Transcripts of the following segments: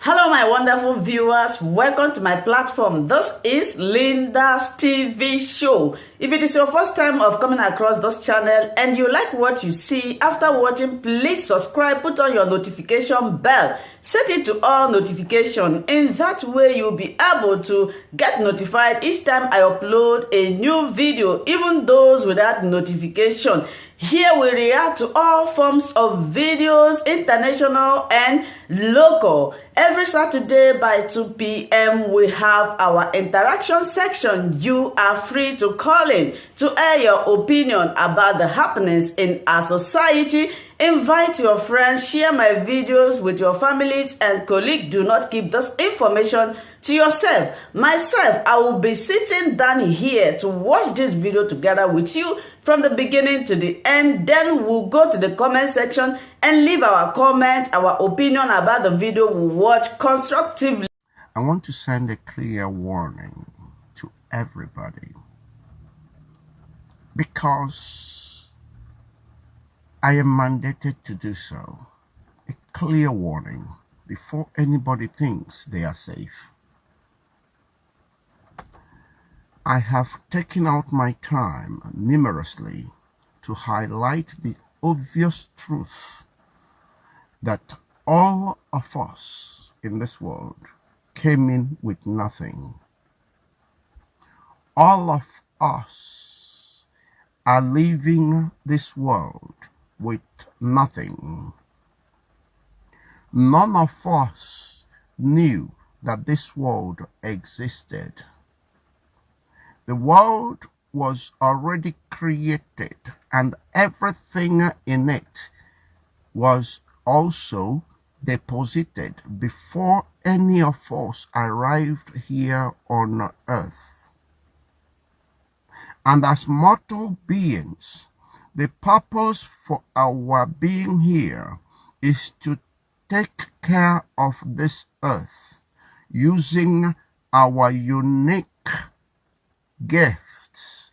Hello, my wonderful viewers. Welcome to my platform. This is Linda's TV show. If it is your first time of coming across this channel and you like what you see after watching, please subscribe, put on your notification bell, set it to all notification. In that way, you'll be able to get notified each time I upload a new video, even those without notification. Here we react to all forms of videos, international and local. Every Saturday by 2 p.m. we have our interaction section. You are free to call in to air your opinion about the happenings in our society. Invite your friends, share my videos with your families and colleagues. Do not keep this information to yourself. Myself, I will be sitting down here to watch this video together with you from the beginning to the end. Then we'll go to the comment section and leave our comment, our opinion about the video we watch constructively. I want to send a clear warning to everybody because I am mandated to do so. A clear warning before anybody thinks they are safe. I have taken out my time numerously to highlight the obvious truth that all of us in this world came in with nothing. All of us are leaving this world with nothing. None of us knew that this world existed. The world was already created and everything in it was also deposited before any of us arrived here on earth. And as mortal beings, the purpose for our being here is to take care of this earth using our unique gifts,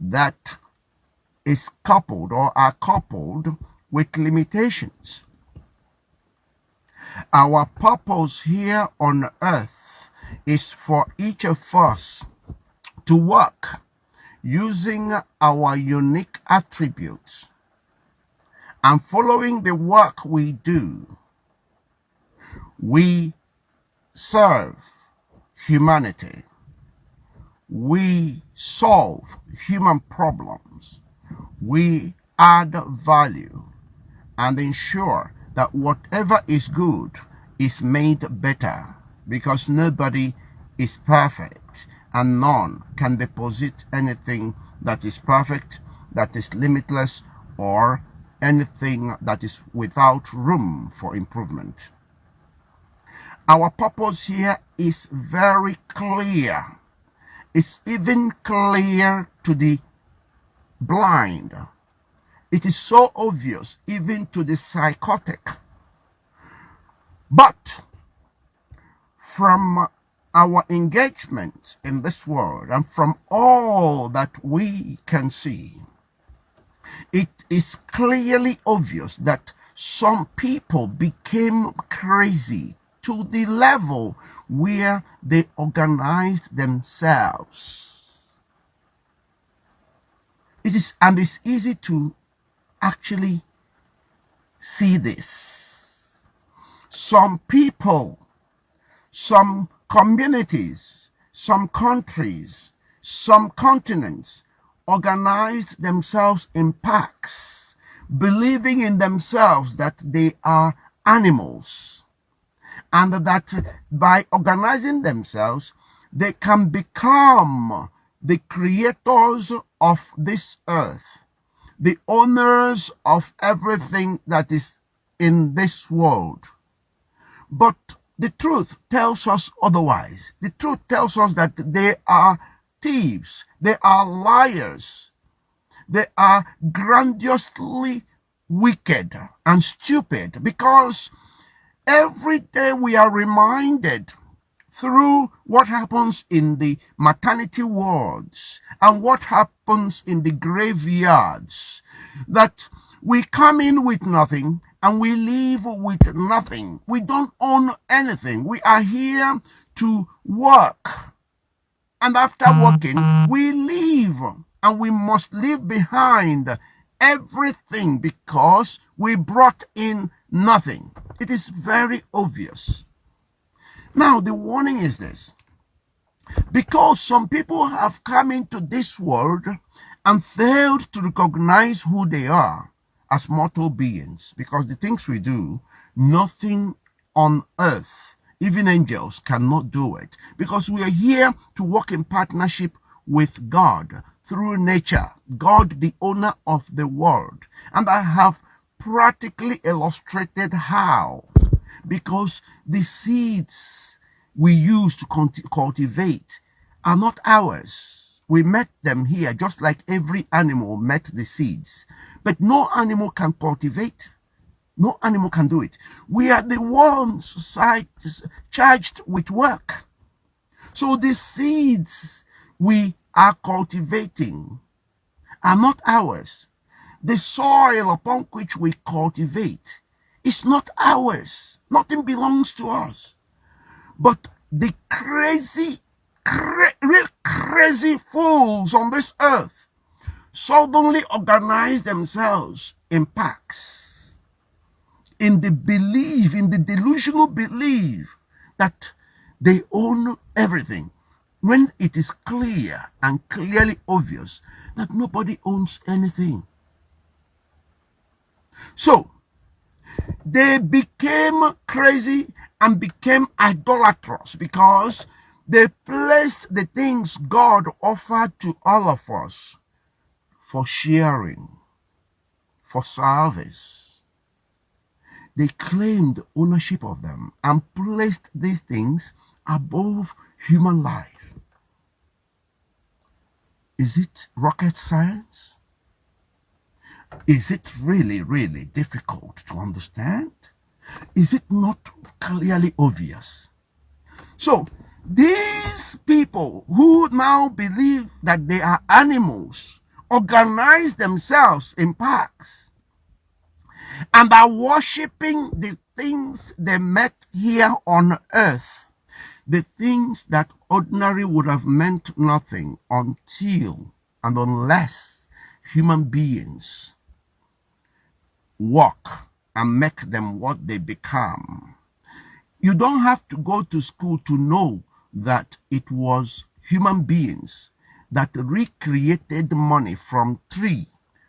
that is coupled or are coupled with limitations. Our purpose here on earth is for each of us to work using our unique attributes, and following the work we do, we serve humanity. We solve human problems. We add value and ensure that whatever is good is made better, because nobody is perfect and none can deposit anything that is perfect, that is limitless, or anything that is without room for improvement. Our purpose here is very clear. It's even clear to the blind. It is so obvious even to the psychotic. But from our engagement in this world and from all that we can see, it is clearly obvious that some people became crazy to the level where they organized themselves. It's easy to actually see this. Some people, some communities, some countries, some continents organized themselves in packs, believing in themselves that they are animals, and that by organizing themselves, they can become the creators of this earth, the owners of everything that is in this world. But the truth tells us otherwise. The truth tells us that they are thieves, they are liars, they are grandiosely wicked and stupid, because every day we are reminded through what happens in the maternity wards and what happens in the graveyards that we come in with nothing and we leave with nothing. We don't own anything. We are here to work. And after working, we leave. And we must leave behind everything because we brought in nothing. It is very obvious. Now, the warning is this. Because some people have come into this world and failed to recognize who they are as mortal beings, because the things we do, nothing on earth, even angels, cannot do it, because we are here to work in partnership with God through nature, God the owner of the world. And I have practically illustrated how, because the seeds we use to cultivate are not ours. We met them here just like every animal met the seeds. But no animal can cultivate. No animal can do it. We are the ones charged with work. So the seeds we are cultivating are not ours. The soil upon which we cultivate is not ours. Nothing belongs to us. But the crazy fools on this earth suddenly organize themselves in packs, in the delusional belief that they own everything, when it is clear and clearly obvious that nobody owns anything. So they became crazy and became idolatrous because they placed the things God offered to all of us for sharing, for service. They claimed ownership of them and placed these things above human life. Is it rocket science? Is it really, really difficult to understand? Is it not clearly obvious? So, these people who now believe that they are animals organize themselves in packs and are worshipping the things they met here on earth, the things that ordinarily would have meant nothing until and unless human beings work and make them what they become. You don't have to go to school to know that it was human beings that recreated money from tree,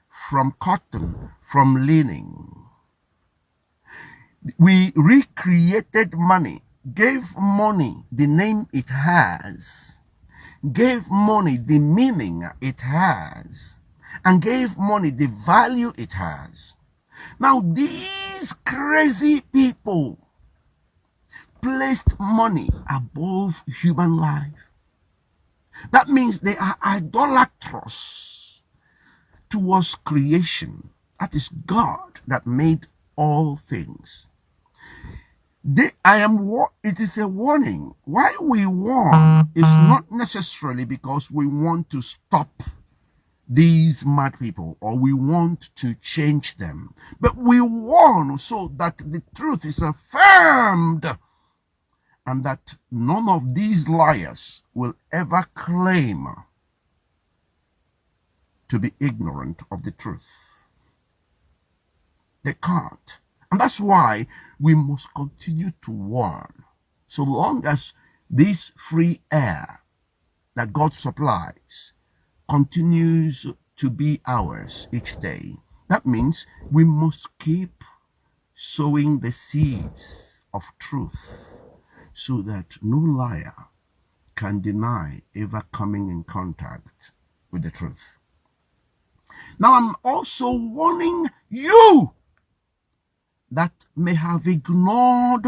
from cotton, from linen. We recreated money, gave money the name it has, gave money the meaning it has, and gave money the value it has. Now, these crazy people placed money above human life. That means they are idolatrous towards creation. That is God that made all things. It is a warning. Why we warn is not necessarily because we want to stop these mad people or we want to change them, but we warn so that the truth is affirmed and that none of these liars will ever claim to be ignorant of the truth. They can't. And that's why we must continue to warn. So long as this free air that God supplies continues to be ours each day, that means we must keep sowing the seeds of truth so that no liar can deny ever coming in contact with the truth. Now, I'm also warning you that may have ignored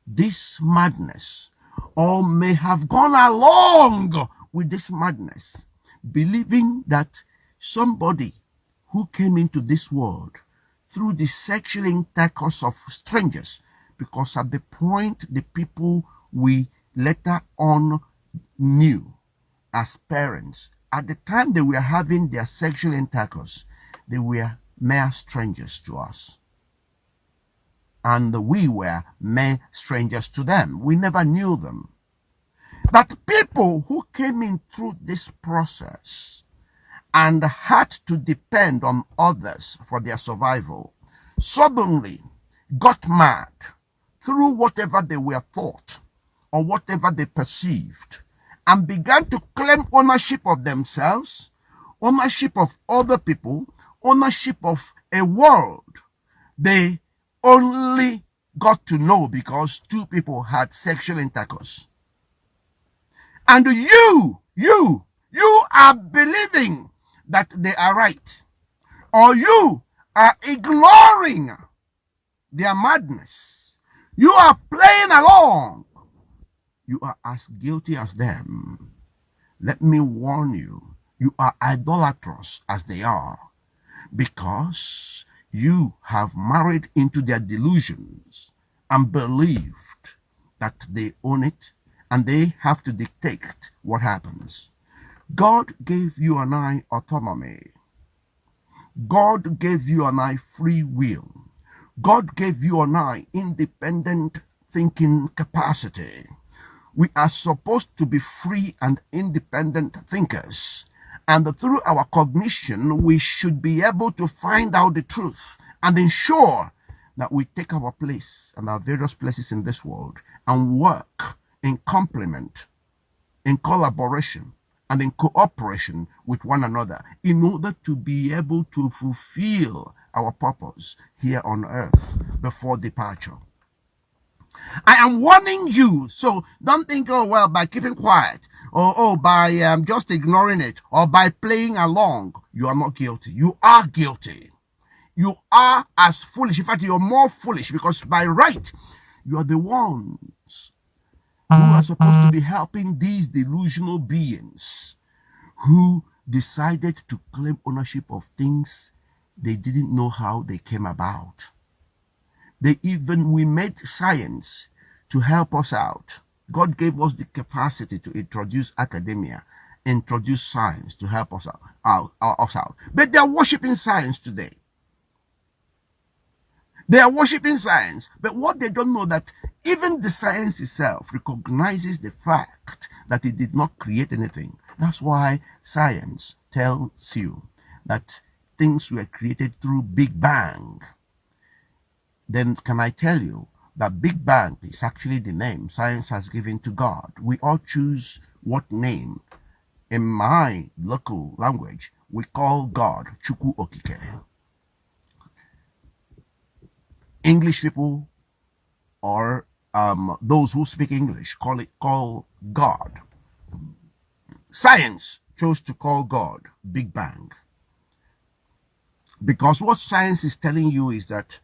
this madness or may have gone along with this madness, believing that somebody who came into this world through the sexual intercourse of strangers, because at the point the people we later on knew as parents, at the time they were having their sexual intercourse, they were mere strangers to us. and we were mere strangers to them. We never knew them. But people who came in through this process and had to depend on others for their survival suddenly got mad through whatever they were taught or whatever they perceived, and began to claim ownership of themselves, ownership of other people, ownership of a world they only got to know because two people had sexual intercourse. And you are believing that they are right, or you are ignoring their madness. You are playing along. You are as guilty as them. Let me warn you, you are idolatrous as they are, because you have married into their delusions and believed that they own it and they have to dictate what happens. God gave you and I autonomy. God gave you and I free will. God gave you and I independent thinking capacity. We are supposed to be free and independent thinkers. And through our cognition, we should be able to find out the truth and ensure that we take our place and our various places in this world and work in complement, in collaboration, and in cooperation with one another in order to be able to fulfill our purpose here on earth before departure. I am warning you, so don't think, oh, well, by keeping quiet, or by just ignoring it, or by playing along, you are not guilty. You are guilty. You are as foolish. In fact, you're more foolish, because by right, you are the ones who are supposed to be helping these delusional beings who decided to claim ownership of things they didn't know how they came about. We made science to help us out. God gave us the capacity to introduce academia, introduce science to help us out. But they are worshiping science today. They are worshiping science, but what they don't know that even the science itself recognizes the fact that it did not create anything. That's why science tells you that things were created through Big Bang. Then can I tell you that Big Bang is actually the name science has given to God? We all choose what name. In my local language, we call God Chukwu Okike. English people or those who speak English call God. Science chose to call God Big Bang, because what science is telling you is that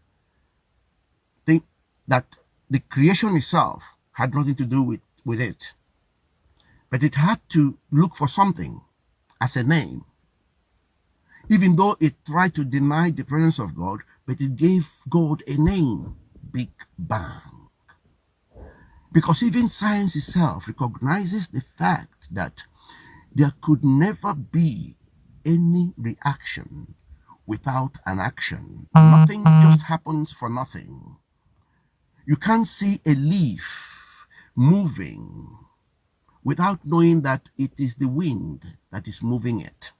the creation itself had nothing to do with it, but it had to look for something as a name, even though it tried to deny the presence of God, but it gave God a name, Big Bang. Because even science itself recognizes the fact that there could never be any reaction without an action. Nothing just happens for nothing. You can't see a leaf moving without knowing that it is the wind that is moving it.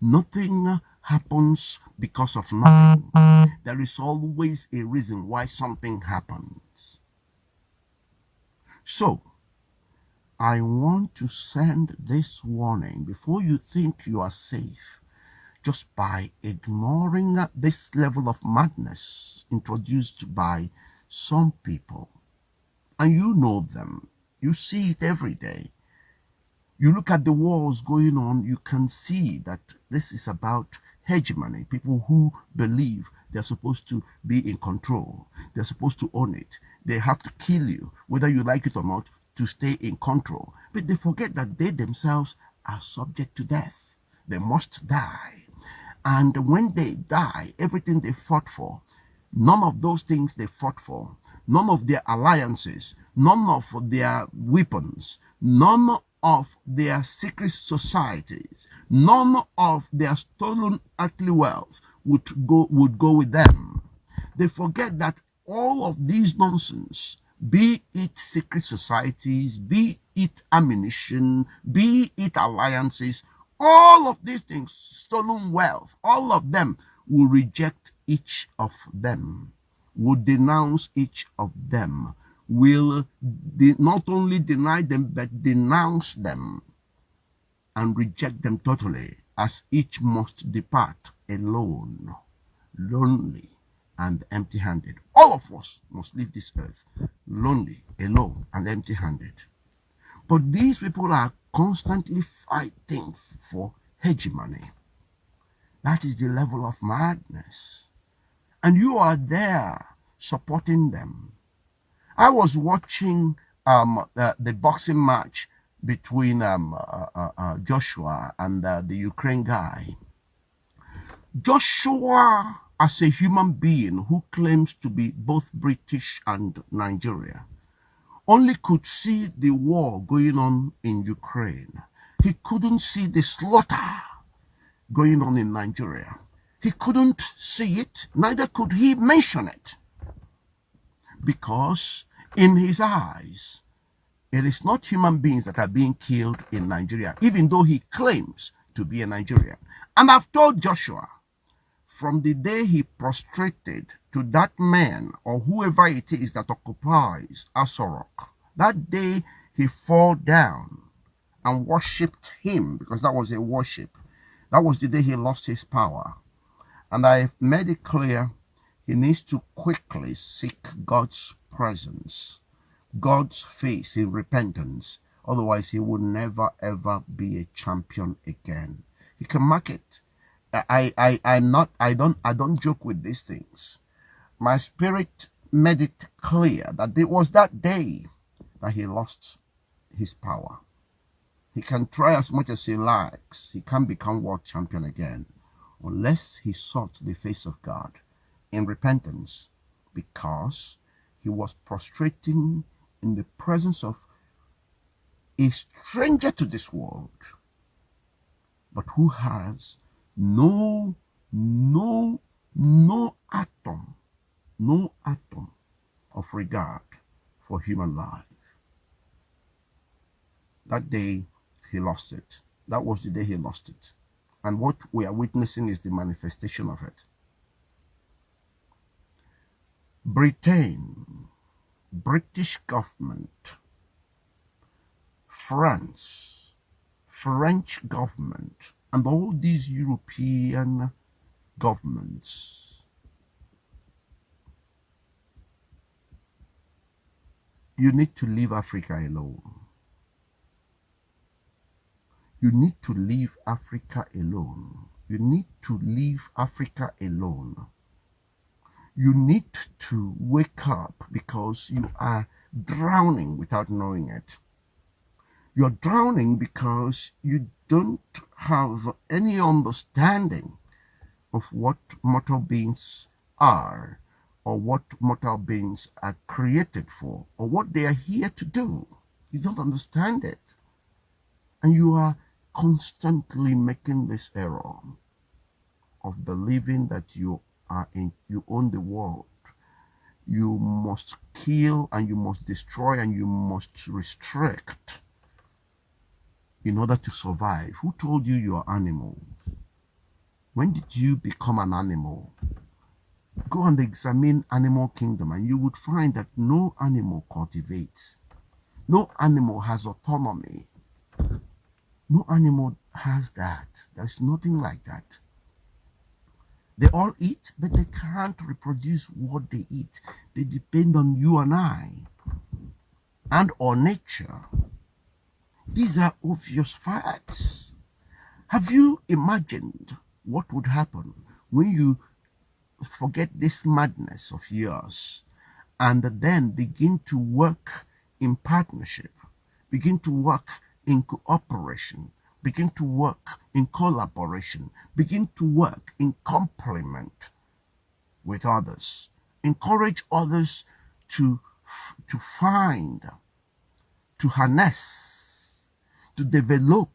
Nothing happens because of nothing. There is always a reason why something happens. So, I want to send this warning before you think you are safe, just by ignoring this level of madness introduced by some people. And you know them. You see it every day. You look at the wars going on, you can see that this is about hegemony. People who believe they're supposed to be in control. They're supposed to own it. They have to kill you, whether you like it or not, to stay in control. But they forget that they themselves are subject to death. They must die. And when they die, everything they fought for, none of those things they fought for, none of their alliances, none of their weapons, none of their secret societies, none of their stolen earthly wealth would go with them. They forget that all of these nonsense, be it secret societies, be it ammunition, be it alliances, all of these things, stolen wealth, all of them will reject each of them, will denounce each of them, will not only deny them, but denounce them and reject them totally, as each must depart alone, lonely, and empty-handed. All of us must leave this earth lonely, alone, and empty-handed. But these people are constantly fighting for hegemony. That is the level of madness. And you are there supporting them. I was watching the boxing match between Joshua and the Ukraine guy. Joshua, as a human being who claims to be both British and Nigeria, only could see the war going on in Ukraine. He couldn't see the slaughter going on in Nigeria. He couldn't see it, neither could he mention it. Because in his eyes, it is not human beings that are being killed in Nigeria, even though he claims to be a Nigerian. And I've told Joshua, from the day he prostrated to that man or whoever it is that occupies Asorok, that day he fell down and worshipped him, because that was a worship. That was the day he lost his power. And I've made it clear he needs to quickly seek God's presence, God's face in repentance. Otherwise, he will never ever be a champion again. He can mark it. I don't joke with these things. My spirit made it clear that it was that day that he lost his power. He can try as much as he likes. He can't become world champion again unless he sought the face of God in repentance, because he was prostrating in the presence of a stranger to this world, but who has no atom of regard for human life. That day he lost it. That was the day he lost it. And what we are witnessing is the manifestation of it. Britain, British government, France, French government, and all these European governments, you need to leave Africa alone. You need to leave Africa alone. You need to leave Africa alone. You need to wake up, because you are drowning without knowing it. You're drowning because you don't have any understanding of what mortal beings are, or what mortal beings are created for, or what they are here to do. You don't understand it. And you are constantly making this error of believing that you own the world. You must kill, and you must destroy, and you must restrict in order to survive. Who told you you are animal? When did you become an animal? Go and examine animal kingdom, and you would find that no animal cultivates. No animal has autonomy. No animal has that. There's nothing like that. They all eat, but they can't reproduce what they eat. They depend on you and I and on nature. These are obvious facts. Have you imagined what would happen when you forget this madness of yours and then begin to work in partnership, begin to work in cooperation, begin to work in collaboration, begin to work in complement with others, encourage others to find, to harness, to develop,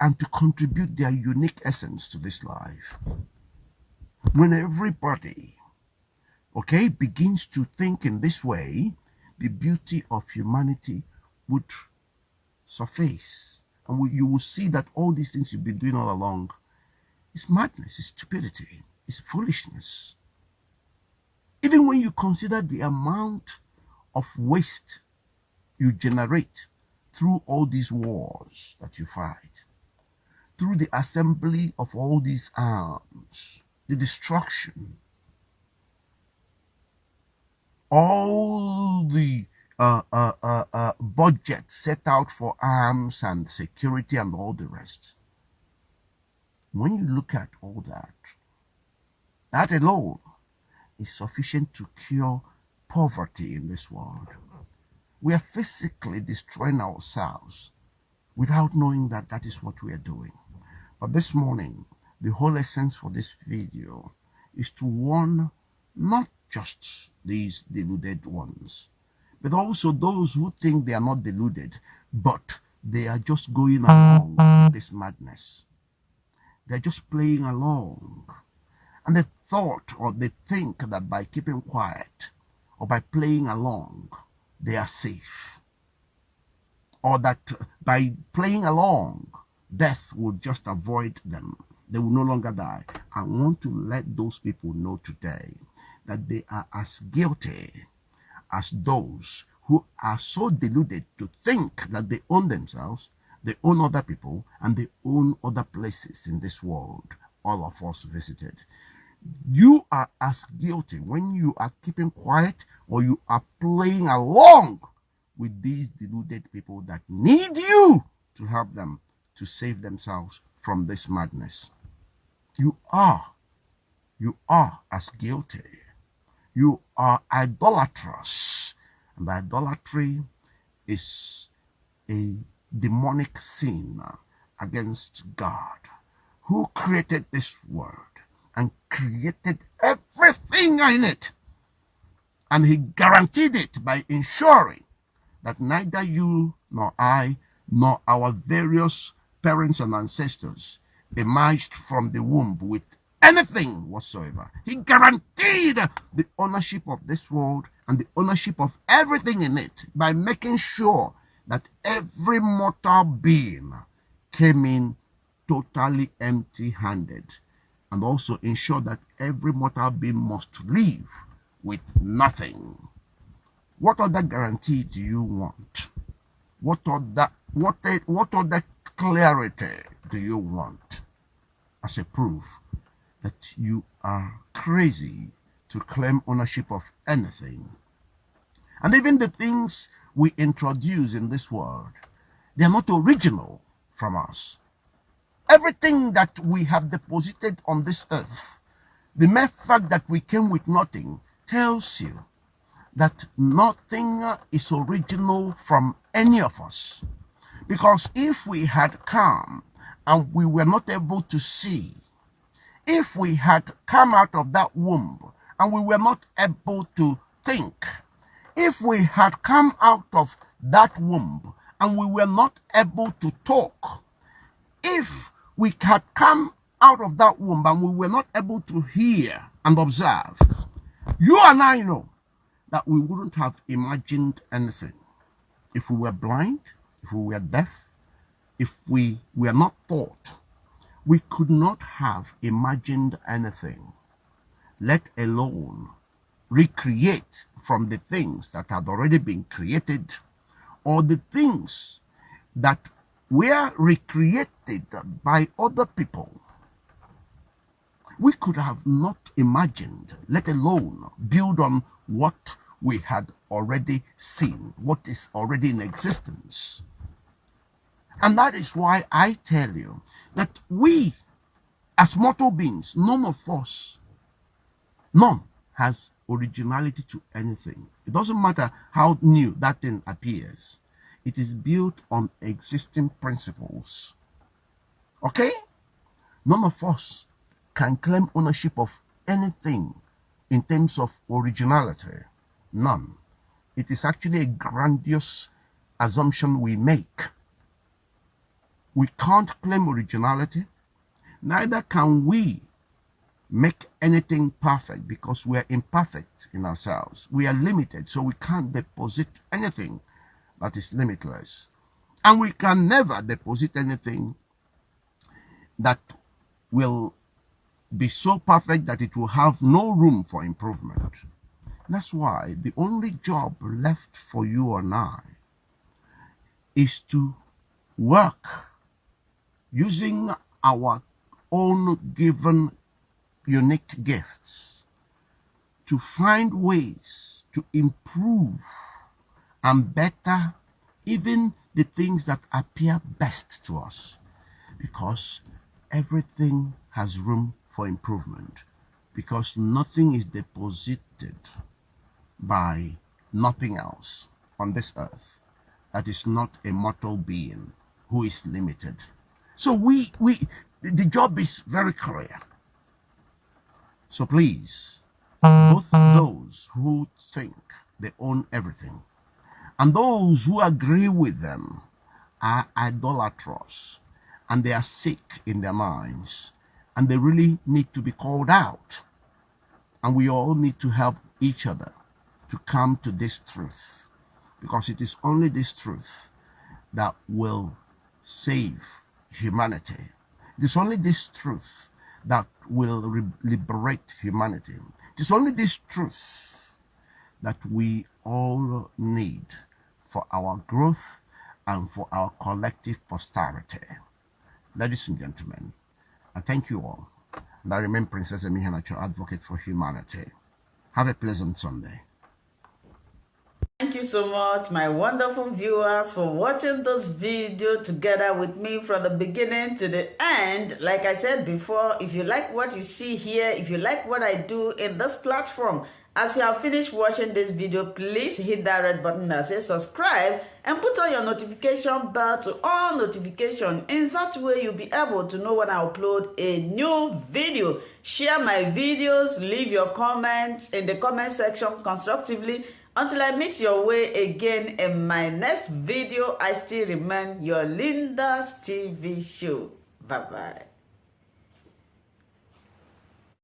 and to contribute their unique essence to this life. When everybody okay, begins to think in this way, the beauty of humanity would surface. And you will see that all these things you've been doing all along is madness, is stupidity, is foolishness. Even when you consider the amount of waste you generate through all these wars that you fight, through the assembly of all these arms, the destruction, all the budget set out for arms and security and all the rest. When you look at all that, that alone is sufficient to cure poverty in this world. We are physically destroying ourselves without knowing that that is what we are doing. But this morning, the whole essence for this video is to warn not just these deluded ones, but also those who think they are not deluded, but they are just going along with this madness. They're just playing along. And they thought or they think that by keeping quiet or by playing along, they are safe. Or that by playing along, death will just avoid them. They will no longer die. I want to let those people know today that they are as guilty as those who are so deluded to think that they own themselves, they own other people, and they own other places in this world all of us visited. You are as guilty when you are keeping quiet or you are playing along with these deluded people that need you to help them to save themselves from this madness. You are as guilty. You are idolatrous. And idolatry is a demonic sin against God, who created this world and created everything in it. And he guaranteed it by ensuring that neither you nor I nor our various parents and ancestors emerged from the womb with anything whatsoever. He guaranteed the ownership of this world and the ownership of everything in it by making sure that every mortal being came in totally empty-handed, and also ensure that every mortal being must live with nothing. What other guarantee do you want? What other clarity do you want as a proof that you are crazy to claim ownership of anything? And even the things we introduce in this world, they are not original from us. Everything that we have deposited on this earth, the mere fact that we came with nothing tells you that nothing is original from any of us. Because if we had come and we were not able to see, if we had come out of that womb and we were not able to think, if we had come out of that womb and we were not able to talk, if we had come out of that womb and we were not able to hear and observe, you and I know that we wouldn't have imagined anything. If we were blind, if we were deaf, if we were not taught, we could not have imagined anything, let alone recreate from the things that had already been created, or the things that were recreated by other people. We could have not imagined, let alone build on what we had already seen, what is already in existence. And that is why I tell you that we, as mortal beings, none of us, none has originality to anything. It doesn't matter how new that thing appears. It is built on existing principles. Okay? None of us can claim ownership of anything in terms of originality. None. It is actually a grandiose assumption we make. We can't claim originality, neither can we make anything perfect because we are imperfect in ourselves. We are limited, so we can't deposit anything that is limitless. And we can never deposit anything that will be so perfect that it will have no room for improvement. That's why the only job left for you and I is to work using our own given unique gifts to find ways to improve and better even the things that appear best to us, because everything has room for improvement, because nothing is deposited by nothing else on this earth that is not a mortal being who is limited. So the job is very clear. So please, both those who think they own everything and those who agree with them are idolatrous, and they are sick in their minds, and they really need to be called out. And we all need to help each other to come to this truth, because it is only this truth that will save humanity. It is only this truth that will liberate humanity. It is only this truth that we all need for our growth and for our collective posterity. Ladies and gentlemen, I thank you all. And I remain Princess Emihanacho, advocate for humanity. Have a pleasant Sunday. Thank you so much, my wonderful viewers, for watching this video together with me from the beginning to the end. Like I said before, if you like what you see here, if you like what I do in this platform, as you have finished watching this video, please hit that red button that says subscribe and put on your notification bell to all notification. In that way, you'll be able to know when I upload a new video. Share my videos, leave your comments in the comment section constructively. Until I meet your way again in my next video, I still remain your Linda's TV show. Bye-bye.